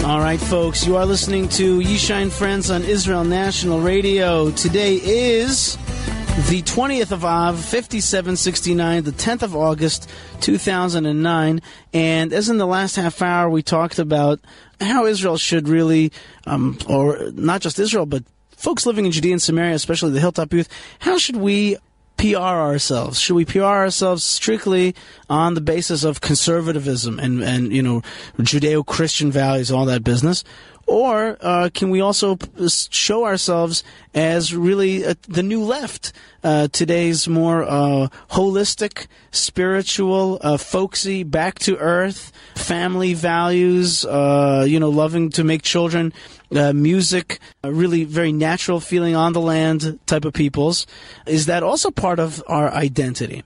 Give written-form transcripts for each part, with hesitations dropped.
All right, folks, you are listening to Yishai and Friends on Israel National Radio. Today is the 20th of Av, 5769, the 10th of August, 2009. And as in the last half hour, we talked about how Israel should really, or not just Israel, but folks living in Judea and Samaria, especially the Hilltop Youth, how should we PR ourselves? Should we PR ourselves strictly on the basis of conservatism and you know, Judeo-Christian values, all that business? Or can we also show ourselves as really the new left, today's more holistic, spiritual, folksy, back to earth, family values, loving to make children, music, really very natural feeling on the land type of peoples? Is that also part of our identity?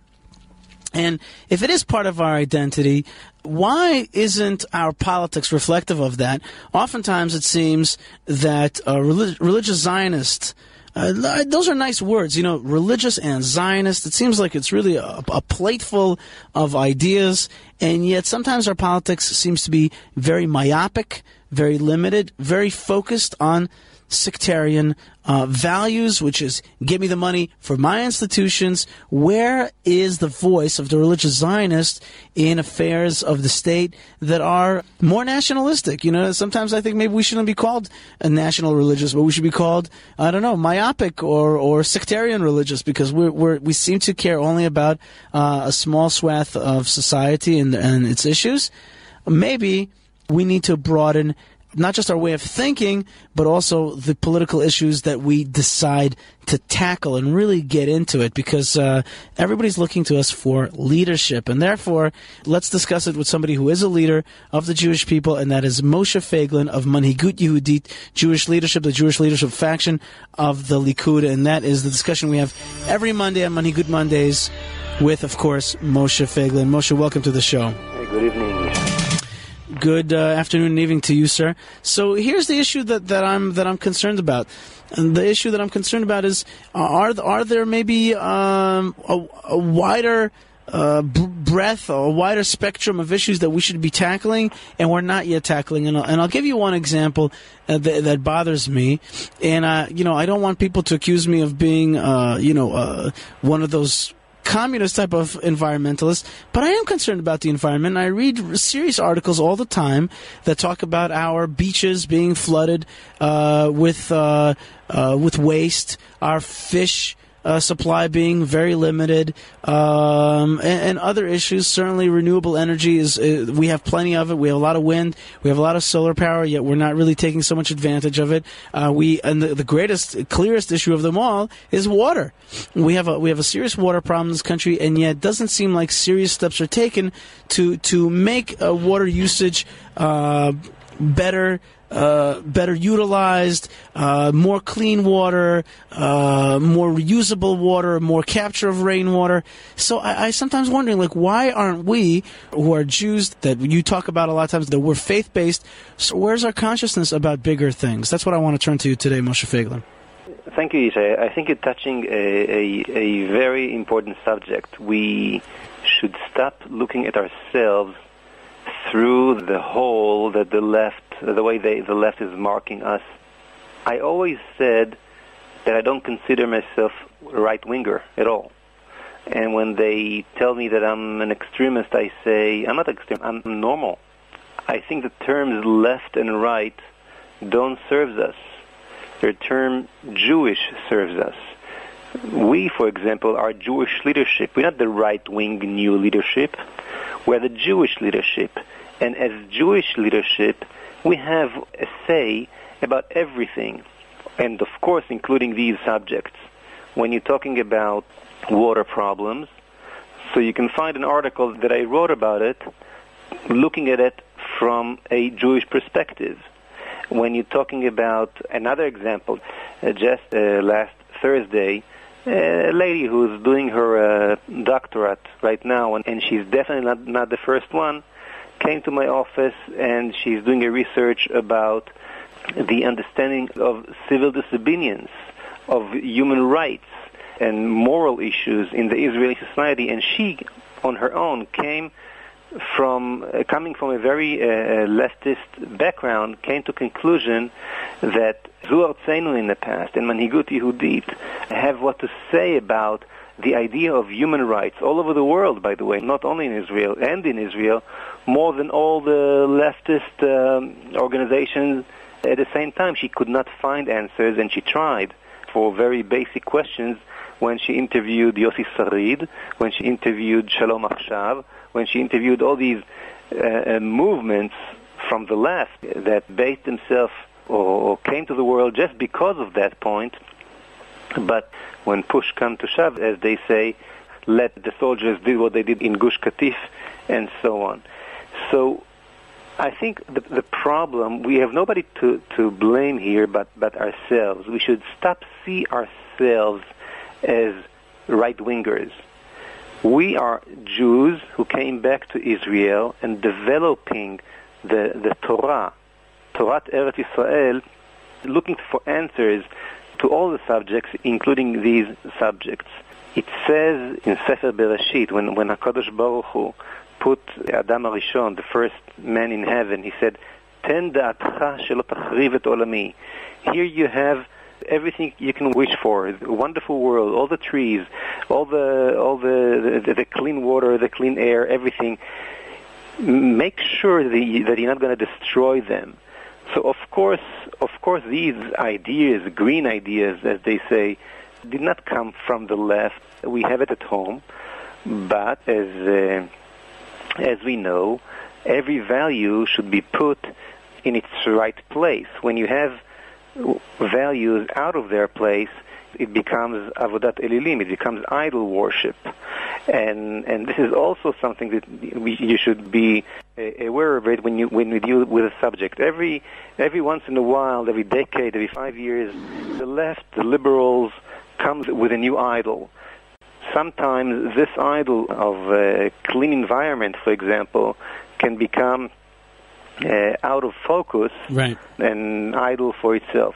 And if it is part of our identity, why isn't our politics reflective of that? Oftentimes it seems that religious Zionists, those are nice words, religious and Zionist. It seems like it's really a plateful of ideas, and yet sometimes our politics seems to be very myopic, very limited, very focused on sectarian values, which is give me the money for my institutions. Where is the voice of the religious Zionist in affairs of the state that are more nationalistic? Sometimes I think maybe we shouldn't be called a national religious, but we should be called, I don't know, myopic or sectarian religious, because we seem to care only about a small swath of society and its issues. Maybe we need to broaden not just our way of thinking, but also the political issues that we decide to tackle and really get into it, because everybody's looking to us for leadership. And therefore, let's discuss it with somebody who is a leader of the Jewish people, and that is Moshe Feiglin of Manhigut Yehudit, Jewish leadership, the Jewish leadership faction of the Likud. And that is the discussion we have every Monday on Manhigut Mondays with, of course, Moshe Feiglin. Moshe, welcome to the show. Hey, good evening. Good afternoon and evening to you, sir. So here's the issue that I'm concerned about. And the issue that I'm concerned about is are there maybe a wider breadth, or a wider spectrum of issues that we should be tackling and we're not yet tackling? And I'll give you one example that bothers me. And I don't want people to accuse me of being one of those communist type of environmentalist, but I am concerned about the environment. I read serious articles all the time that talk about our beaches being flooded with waste, our fish supply being very limited, and other issues. Certainly renewable energy we have plenty of it. We have a lot of wind, we have a lot of solar power, yet we're not really taking so much advantage of it. And the greatest, clearest issue of them all is water. We have a serious water problem in this country, and yet it doesn't seem like serious steps are taken to make water usage better utilized, more clean water, more reusable water, more capture of rainwater. So I sometimes wondering, why aren't we, who are Jews, that you talk about a lot of times, that we're faith-based, so where's our consciousness about bigger things? That's what I want to turn to you today, Moshe Feiglin. Thank you, Yishai. I think you're touching a very important subject. We should stop looking at ourselves through the hole that the way the left is marking us. I always said that I don't consider myself a right-winger at all. And when they tell me that I'm an extremist, I say, I'm not extreme, I'm normal. I think the terms left and right don't serve us. The term Jewish serves us. We, for example, are Jewish leadership. We're not the right-wing new leadership. We're the Jewish leadership. And as Jewish leadership, we have a say about everything, and of course including these subjects. When you're talking about water problems, so you can find an article that I wrote about it, looking at it from a Jewish perspective. When you're talking about another example, just last Thursday, a lady who's doing her doctorate right now, and she's definitely not the first one, came to my office, and she's doing a research about the understanding of civil disobedience, of human rights and moral issues in the Israeli society. And she, on her own, came coming from a very leftist background, came to conclusion that Zu Artzenu in the past and Manhigut Yehudit have what to say about the idea of human rights all over the world, by the way, not only in Israel, and in Israel, more than all the leftist organizations at the same time. She could not find answers, and she tried for very basic questions when she interviewed Yossi Sarid, when she interviewed Shalom Achshav, when she interviewed all these movements from the left that based themselves or came to the world just because of that point. But when push comes to shove, as they say, let the soldiers do what they did in Gush Katif, and so on. So I think the problem, we have nobody to blame here but ourselves. We should stop see ourselves as right-wingers. We are Jews who came back to Israel and developing the Torah, Torat Eretz Yisrael, looking for answers to all the subjects, including these subjects. It says in Sefer Bereshit, when HaKadosh Baruch Hu put Adam HaRishon, the first man in heaven, he said, Ten da'atcha shelo tachriv et olami. Here you have everything you can wish for, a wonderful world, all the trees, all the clean water, the clean air, everything. Make sure that you're not going to destroy them. So of course, these ideas, green ideas, as they say, did not come from the left. We have it at home, but as we know, every value should be put in its right place. When you have values out of their place, it becomes avodat elilim, it becomes idol worship. And this is also something that you should be aware of it when you deal with a subject. Every once in a while, every decade, every 5 years, the left, the liberals, comes with a new idol. Sometimes this idol of a clean environment, for example, can become out of focus, right, and idle for itself.